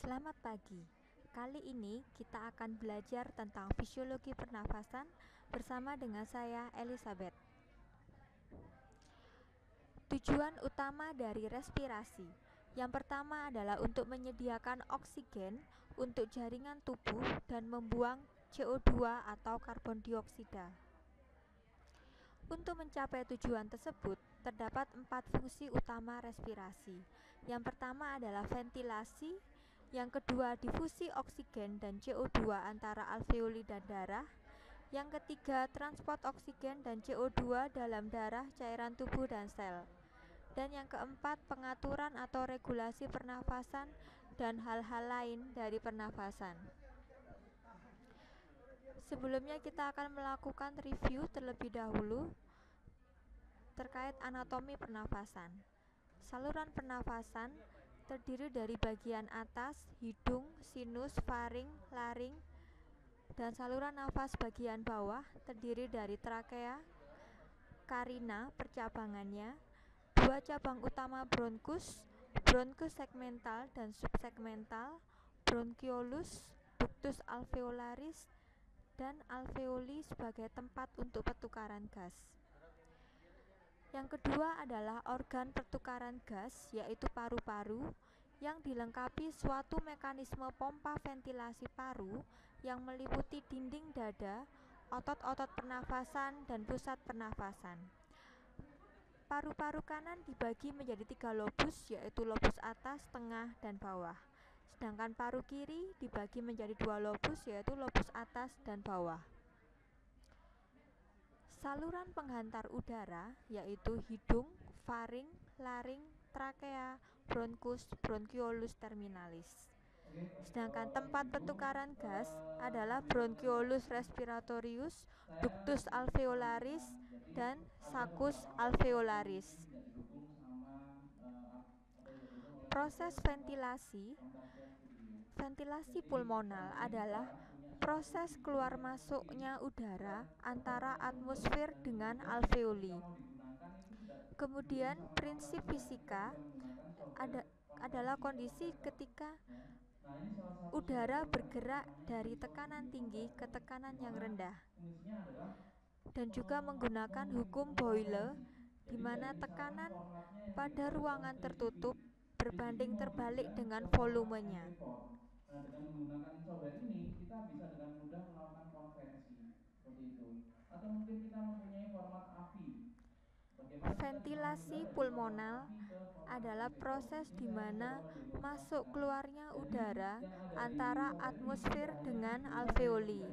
Selamat pagi. Kali ini kita akan belajar tentang fisiologi pernafasan bersama dengan saya, Elizabeth. Tujuan utama dari respirasi. Yang pertama adalah untuk menyediakan oksigen untuk jaringan tubuh dan membuang CO2 atau karbon dioksida. Untuk mencapai tujuan tersebut, terdapat 4 fungsi utama respirasi. Yang pertama adalah ventilasi, yang kedua difusi oksigen dan CO2 antara alveoli dan darah, yang ketiga transport oksigen dan CO2 dalam darah, cairan tubuh dan sel, dan yang keempat pengaturan atau regulasi pernafasan dan hal-hal lain dari pernafasan. Sebelumnya kita akan melakukan review terlebih dahulu terkait anatomi pernafasan. Saluran pernafasan terdiri dari bagian atas, hidung, sinus, faring, laring, dan saluran nafas bagian bawah terdiri dari trakea, karina, percabangannya, dua cabang utama bronkus, bronkus segmental dan subsegmental, bronkiolus, ductus alveolaris, dan alveoli sebagai tempat untuk pertukaran gas. Yang kedua adalah organ pertukaran gas, yaitu paru-paru, yang dilengkapi suatu mekanisme pompa ventilasi paru yang meliputi dinding dada, otot-otot pernafasan, dan pusat pernafasan. Paru-paru kanan dibagi menjadi 3 lobus, yaitu lobus atas, tengah, dan bawah. Sedangkan paru kiri dibagi menjadi 2 lobus, yaitu lobus atas dan bawah. Saluran penghantar udara yaitu hidung, faring, laring, trakea, bronkus, bronkiolus terminalis. Sedangkan tempat pertukaran gas adalah bronkiolus respiratorius, ductus alveolaris, dan saccus alveolaris. Proses ventilasi pulmonal adalah proses keluar masuknya udara antara atmosfer dengan alveoli. Kemudian prinsip fisika adalah kondisi ketika udara bergerak dari tekanan tinggi ke tekanan yang rendah, dan juga menggunakan hukum Boyle, di mana tekanan pada ruangan tertutup berbanding terbalik dengan volumenya. Dengan menggunakan software ini, kita bisa dengan mudah melakukan konversi seperti itu. Atau mungkin kita mempunyai format AVI. Ventilasi pulmonal adalah proses di mana masuk keluarnya udara antara atmosfer dengan alveoli.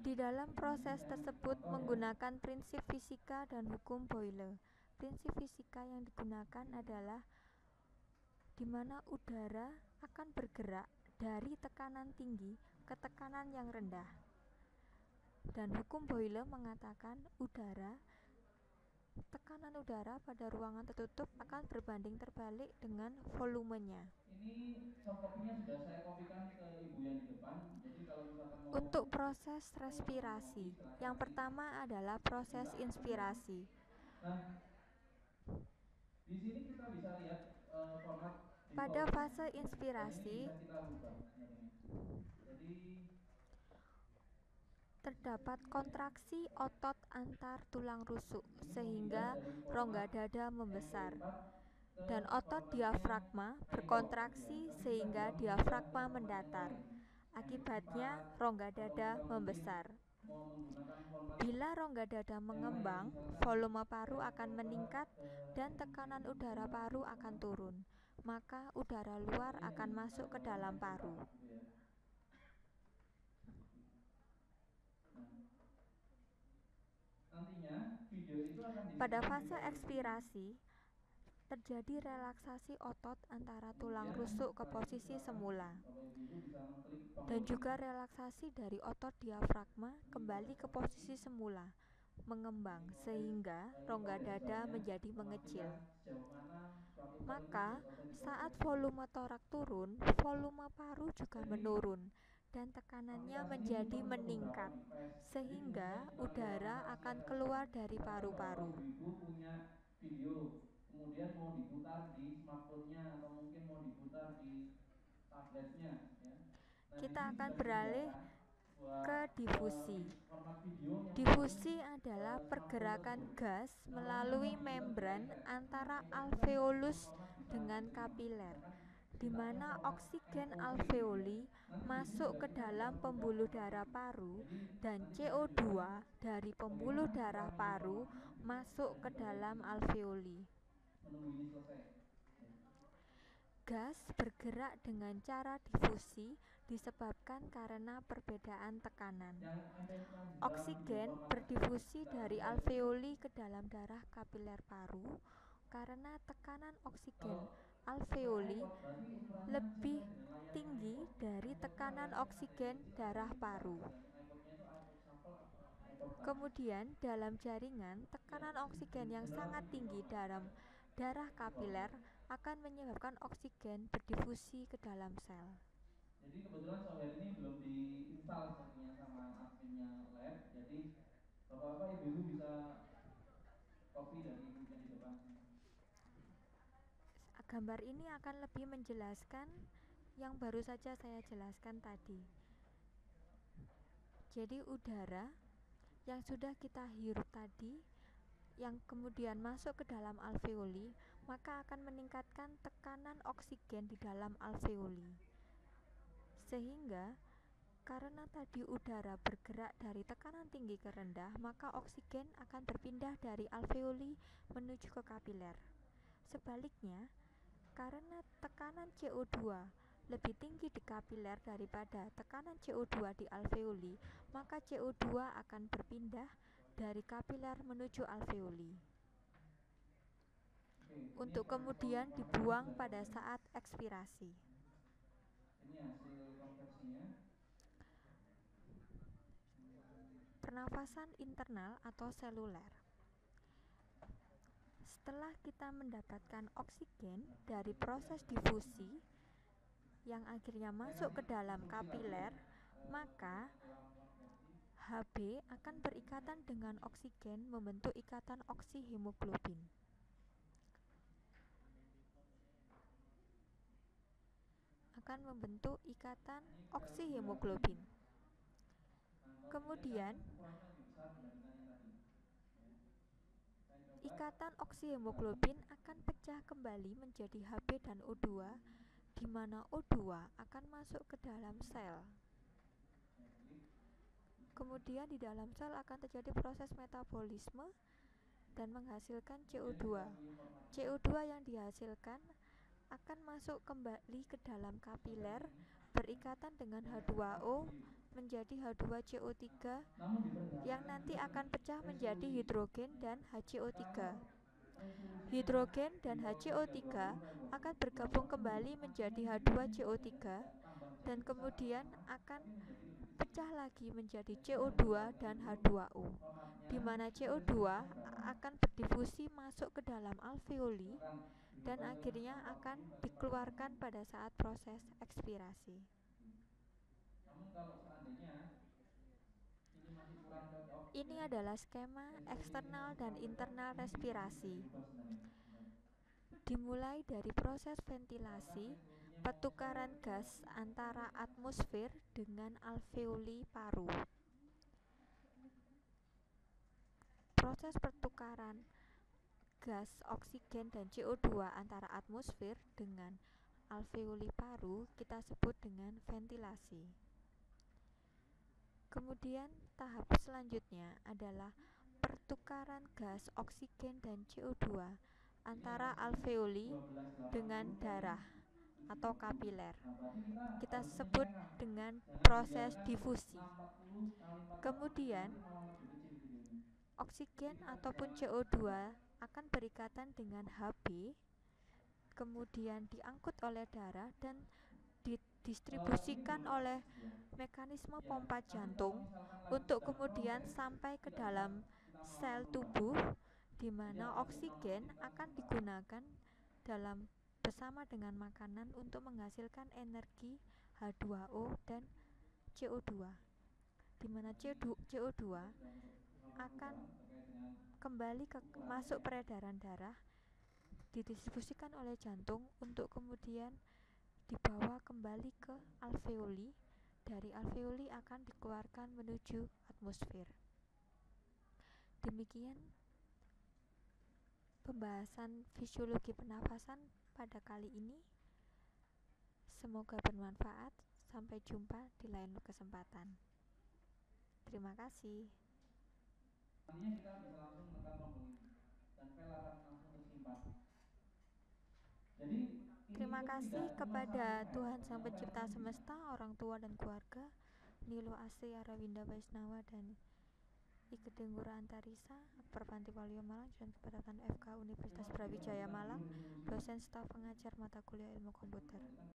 Di dalam proses tersebut menggunakan prinsip fisika dan hukum Boyle. Prinsip fisika yang digunakan adalah di mana udara akan bergerak dari tekanan tinggi ke tekanan yang rendah. Dan hukum Boyle mengatakan tekanan udara pada ruangan tertutup akan berbanding terbalik dengan volumenya. Ini soft copy-nya sudah saya kopikan ke ibu yang di depan. Jadi kalau misalkan mau Untuk proses respirasi, yang pertama adalah proses inspirasi. Nah, di sini kita bisa lihat format Pada default. fase Nah, ini inspirasi bisa kita rubah sebenarnya. Jadi terdapat kontraksi otot antar tulang rusuk sehingga rongga dada membesar, dan otot diafragma berkontraksi sehingga diafragma mendatar. Akibatnya rongga dada membesar. Bila rongga dada mengembang, volume paru akan meningkat dan tekanan udara paru akan turun, maka udara luar akan masuk ke dalam paru. Pada fase ekspirasi, terjadi relaksasi otot antara tulang rusuk ke posisi semula, dan juga relaksasi dari otot diafragma kembali ke posisi semula, mengembang sehingga rongga dada menjadi mengecil. Maka saat volume torak turun, volume paru juga menurun dan tekanannya menjadi meningkat, sehingga udara akan keluar dari paru-paru. Ibu punya video, kemudian mau diputar di smartphone-nya atau mungkin mau diputar di tabletnya ya. Nah, di Kita sini akan sudah beralih disediakan buat ke difusi. format video yang mendukung Difusi adalah smartphone pergerakan tersebut. gas Nah, maunya mau melalui dibuat di membran iPad. Nah, antara iPad itu kan alveolus berformat bisa dengan seperti ini. kapiler, Misalkan di cetaknya mana format oksigen FOV gitu ya. alveoli Nanti di sini masuk juga ke kita bisa dalam mengubah pembuluh format darah itu. paru Jadi dan nanti saya tunjukkan CO2 dari pembuluh bagaimana darah cara milih paru formatnya. masuk Dan ke juga saya dalam di alveoli. menunggu ini selesai. Ya. Gas bergerak dengan cara difusi disebabkan karena perbedaan tekanan. Yang MP4 di dalam video Oksigen format tersebut berdifusi bisa dari selesai gitu ya. alveoli ke dalam darah kapiler paru karena tekanan oksigen Kalau sesuai alveoli iPod berarti ukurannya lebih sesuai dengan layarnya tinggi iPod. dari iPod itu tekanan layarnya agak oksigen kecil-kecil tapi darah ini bisa paru. tergantung iPodnya itu iPod Shuffle atau iPod Touch. Kemudian, dalam jaringan, Ya, tekanan oksigen yang general sangat seperti tinggi format dalam ya. darah Seperti kapiler format. akan menyebabkan oksigen berdifusi ke dalam sel. Jadi kebetulan software ini belum diinstal sepertinya sama adminnya lab. Jadi bapak-bapak ibu-ibu bisa copy dari ibunya di depan sini. Gambar ini akan lebih menjelaskan yang baru saja saya jelaskan tadi. Jadi udara yang sudah kita hirup tadi yang kemudian masuk ke dalam alveoli, maka akan meningkatkan tekanan oksigen di dalam alveoli. Sehingga karena tadi udara bergerak dari tekanan tinggi ke rendah, maka oksigen akan berpindah dari alveoli menuju ke kapiler. Sebaliknya, karena tekanan CO2 lebih tinggi di kapiler daripada tekanan CO2 di alveoli, maka CO2 akan berpindah dari kapiler menuju alveoli Oke, ini untuk kemudian konversinya dibuang sudah pada selesai. saat ekspirasi. Ini hasil konversinya. Pernafasan internal atau seluler. Setelah kita mendapatkan oksigen dari proses difusi yang akhirnya Saya masuk ke kasih dalam instruksi lagi ya kapiler, maka berikutnya dalam konversi. Hb akan berikatan dengan oksigen membentuk ikatan oksihemoglobin. Akan membentuk ikatan Ini kita uji lagi. oksihemoglobin. Nah, kalau ini kan Kemudian, ukurannya lebih besar dibandingkan yang tadi. Ya. Saya coba. ikatan oksihemoglobin akan pecah kembali menjadi Hb dan O2, di mana O2 akan masuk ke dalam sel. Ya, klik. Kemudian di dalam sel akan terjadi proses metabolisme dan menghasilkan Kemudian CO2. kita pilih formatnya. CO2 yang dihasilkan akan masuk kembali ke dalam kapiler Seperti ini. berikatan dengan Saya H2O review. menjadi H2CO3 Namun di yang perjalanan nanti ini dengan akan pecah menjadi resolusi. hidrogen Nah, dan sekarang kalau HCO3. resolusinya Hidrogen di dan bawah HCO3 akan bergabung 320 kembali menjadi artinya jadinya ini H2CO3 tidak tambah dan jadi besar kemudian sama-sama akan tapi menjadi lebih kecil. pecah lagi menjadi Nah, ini harus CO2 diperhatikan dan dulu H2O, formatnya di mana itu CO2 resolusinya berapa. akan berdifusi masuk ke dalam alveoli Misalkan dan dirubah ke akhirnya akan 40 kali 40. dikeluarkan pada saat proses ekspirasi. Namun kalau seandainya ini masih kurang cocok Ini ya, adalah skema resolusinya eksternal masih dan kurang cocok, internal ini bisa respirasi. dirubah sebenarnya. Bentar. Dimulai dari proses Misalkan ventilasi, resolusinya mau pertukaran ke gas 200 antara misalnya. atmosfer dengan alveoli paru. Proses pertukaran gas oksigen dan CO2 antara atmosfer dengan alveoli paru kita sebut dengan ventilasi. Kemudian tahap selanjutnya adalah pertukaran gas oksigen dan CO2 Ini antara apa sih? alveoli dengan 1280 kali darah atau 720. kapiler. Nah, berarti kita Kita harus sebut menyesuaikan. dengan Jangan proses dibiarkan difusi. 640 kali 40 Kemudian, nanti malah lebih kecil gitu ini. Jadi oksigen kita ataupun bisa CO2 akan berikatan dengan Hb, kemudian diangkut oleh darah dan ini didistribusikan belum oleh gitu ya. mekanisme Ya, pompa nanti kalau jantung misalkan lagi untuk sedang kemudian proses sampai ke tidak bisa dalam kita sel manual merubah. tubuh, di Jadi mana akan kita oksigen mengaktifkan akan sebentar. digunakan dalam bersama dengan makanan untuk menghasilkan energi H2O dan CO2, di mana Nah, ini CO2 kita sudah melakukan akan perubahan terkait dengan kembali ke ukurannya masuk ya. peredaran darah didistribusikan oleh jantung untuk kemudian dibawa kembali ke alveoli. Dari alveoli akan dikeluarkan menuju atmosfer. Demikian pembahasan fisiologi pernafasan pada kali ini. Semoga bermanfaat. Sampai jumpa di lain kesempatan. Terima kasih. Nantinya kita bisa langsung menekan tombol ini dan file akan langsung tersimpan. Jadi Terima itu kasih tidak cuma satu kepada file, Tuhan Sang ternyata Pencipta ini bisa. Semesta, orang tua dan keluarga, Nilo Asri Arawinda Vaisnawa dan Ike Denggura Antarisa, Perpanti Waluyo Malang, dan kepada FK Universitas Memang Brawijaya diperhatikan dulu Malang, resolusinya. dosen staf pengajar mata kuliah ilmu komputer.